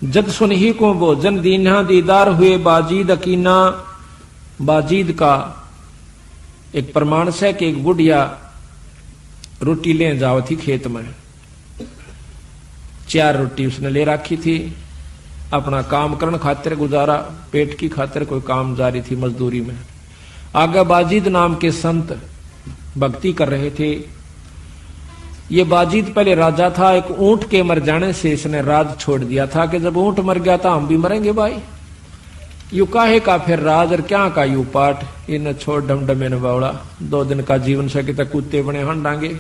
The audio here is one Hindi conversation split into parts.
जद सुनही को भोजन दीन्हा दीदार हुए बाजीद अकीना। बाजीद का एक प्रमाण से कि एक बुढ़िया रोटी ले जाओ थी खेत में। 4 रोटी उसने ले रखी थी, अपना काम करने खातिर, गुजारा पेट की खातिर कोई काम जारी थी मजदूरी में। आगे बाजीद नाम के संत भक्ति कर रहे थे। ये बाजीद पहले राजा था। एक ऊंट के मर जाने से इसने राज छोड़ दिया था कि जब ऊंट मर गया था हम भी मरेंगे भाई। यू काहे का फिर राज और क्या का यू पाठ, इन छोड़ डमडमे न बावड़ा, 2 दिन का जीवन सके तक कुत्ते बने हंडांगे।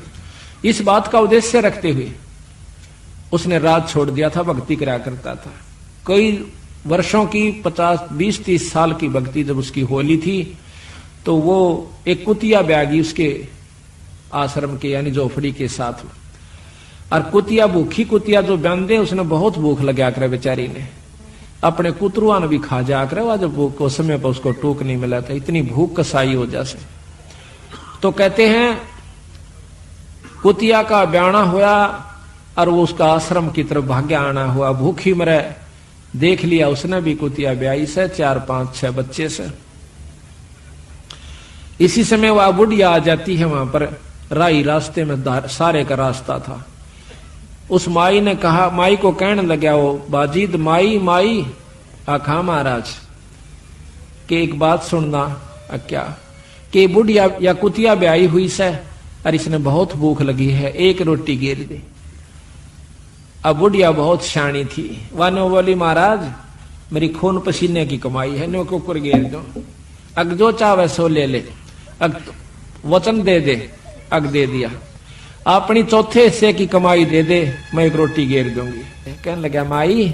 इस बात का उद्देश्य रखते हुए उसने राज छोड़ दिया था, भक्ति करा करता था। कई वर्षों की 50, 20, 30 साल की भक्ति जब उसकी होली थी तो वो एक कुतिया ब्यागी उसके आश्रम के यानी झोपड़ी के साथ में। और कुतिया भूखी कुतिया जो बंदे उसने बहुत भूख लगा कर बेचारी ने अपने कुतरुआ ने भी खा जा कर, वह जब भूख को समय पर उसको टोक नहीं मिला था, इतनी भूख कसाई हो जैसे। तो कहते हैं कुतिया का ब्याना हुआ और वो उसका आश्रम की तरफ भाग्य आना हुआ। भूखी मरे देख लिया उसने भी कुतिया ब्याई से 4, 5, 6 बच्चे से। इसी समय वह बुढ़िया आ जाती है वहां पर। राही रास्ते में सारे का रास्ता था। उस माई ने कहा, माई को कहने लगा वो बाजीद, माई माई आखा महाराज कि एक बात सुनना। क्या कि बुढ़िया या कुतिया ब्याई हुई से और इसने बहुत भूख लगी है, 1 रोटी गिर दे। अब बुढ़िया बहुत शानी थी, वानो बोली महाराज मेरी खून पसीने की कमाई है, नो कुकर गिर दो, अग जो चाहे सो ले ले, अग वचन दे दे, अग दे दिया। अपनी चौथे हिस्से की कमाई दे दे, मैं 1 रोटी घेर दूंगी। कहने लगा माई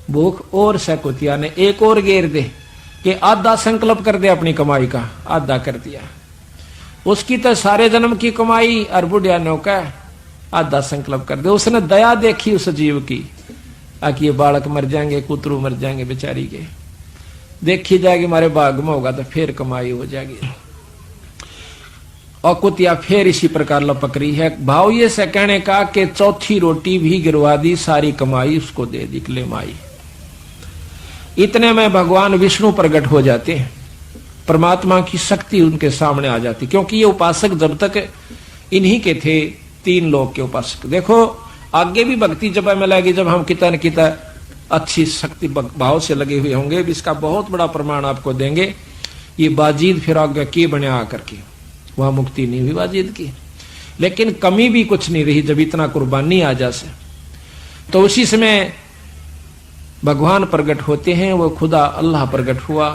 भूख और से कुतिया ने 1 और घेर दे कि आधा संकल्प कर दे अपनी कमाई का। आधा कर दिया, उसकी तो सारे जन्म की कमाई और बुढ़िया ने कहा आधा संकल्प कर दे। उसने दया देखी उस जीव की, आकि ये बालक मर जाएंगे, कुतरू मर जाएंगे बेचारी के, देखी जाएगी हमारे भाग में होगा तो फिर कमाई हो जाएगी। और कुतिया फिर इसी प्रकार लपक रही है। भाव ये से कहने का कि चौथी रोटी भी गिरवा दी, सारी कमाई उसको दे दी ले माई। इतने में भगवान विष्णु प्रकट हो जाते हैं, परमात्मा की शक्ति उनके सामने आ जाती, क्योंकि ये उपासक जब तक इन्हीं के थे, 3 लोक के उपासक। देखो आगे भी भक्ति जब हमें लगी, जब हम कितना न कितना अच्छी शक्ति भाव से लगे हुए होंगे, इसका बहुत बड़ा प्रमाण आपको देंगे। ये बाजीद फिर आगे की बने आकर के वह मुक्ति नहीं हुई बाजीद की, लेकिन कमी भी कुछ नहीं रही जब इतना कुर्बानी आ जासे। तो उसी समय भगवान प्रकट होते हैं, वो खुदा अल्लाह प्रकट हुआ।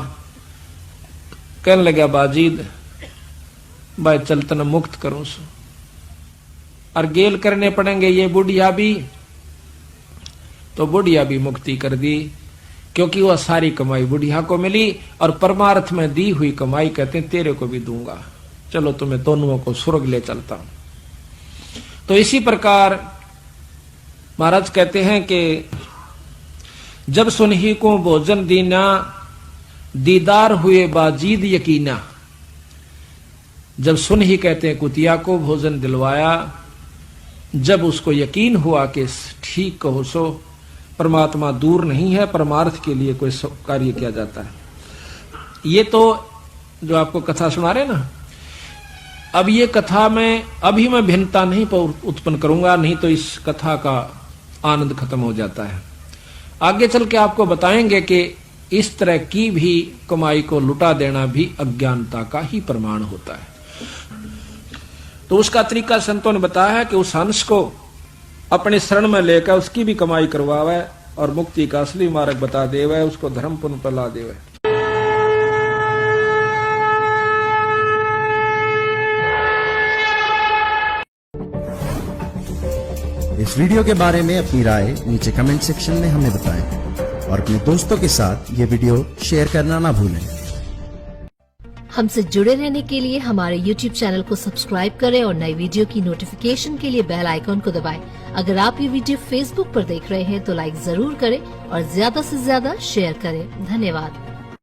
कहने लगा बाजीद भाई चल तना मुक्त करूं सो, और गेल करने पड़ेंगे ये बुढ़िया भी। तो बुढ़िया भी मुक्ति कर दी, क्योंकि वह सारी कमाई बुढ़िया को मिली और परमार्थ में दी हुई कमाई कहते हैं तेरे को भी दूंगा, चलो तुम्हें दोनों को स्वर्ग ले चलता हूं। तो इसी प्रकार महाराज कहते हैं कि जब सुनही को भोजन दीना दीदार हुए बाजीद यकीना। जब सुनही कहते हैं कुतिया को भोजन दिलवाया, जब उसको यकीन हुआ कि ठीक कहो सो परमात्मा दूर नहीं है, परमार्थ के लिए कोई कार्य किया जाता है। ये तो जो आपको कथा सुना रहे ना, अब ये कथा में अभी मैं भिन्नता नहीं उत्पन्न करूंगा, नहीं तो इस कथा का आनंद खत्म हो जाता है। आगे चल के आपको बताएंगे कि इस तरह की भी कमाई को लुटा देना भी अज्ञानता का ही प्रमाण होता है। तो उसका तरीका संतों ने बताया है कि उस हंस को अपने शरण में लेकर उसकी भी कमाई करवावे और मुक्ति का असली मार्ग बता देवे, उसको धर्म पुण्य पर ला देवे। इस वीडियो के बारे में अपनी राय नीचे कमेंट सेक्शन में हमें बताएं और अपने दोस्तों के साथ ये वीडियो शेयर करना ना भूलें। हमसे जुड़े रहने के लिए हमारे YouTube चैनल को सब्सक्राइब करें और नई वीडियो की नोटिफिकेशन के लिए बेल आइकॉन को दबाएं। अगर आप ये वीडियो Facebook पर देख रहे हैं तो लाइक जरूर करें और ज्यादा से ज्यादा शेयर करें। धन्यवाद।